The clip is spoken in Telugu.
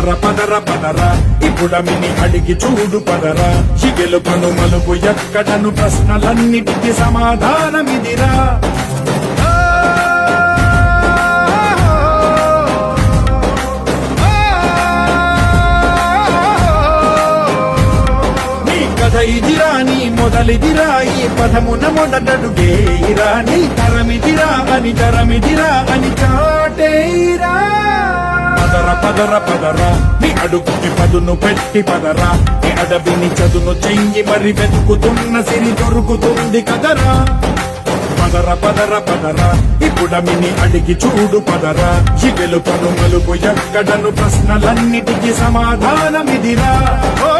పదర పదరా ఇప్పుడమిని అడిగి చూడు పదరా గెలుపను మలుపు ఎక్కడను ప్రశ్నలన్నిటికీ సమాధానమిదిరా నీ కథ ఇదిరా నీ మొదలిదిరా ఈ పదమున మొదటడుగేయిరా నీ తరమిదిరా అని చాటేయిరా పదర పదరా నీ అడుగుకి పదును పెట్టి పదరా నీ అడవిని చదును చెయ్యి మరి వెతుకుతున్న సిరి దొరుకుతుంది కదరా పదర పదరా ఇప్పుడమిని అడిగి చూడు పదరా గెలుపను మలుపు ఎక్కడను ప్రశ్నలన్నిటికీ సమాధానమిదిరా ఓ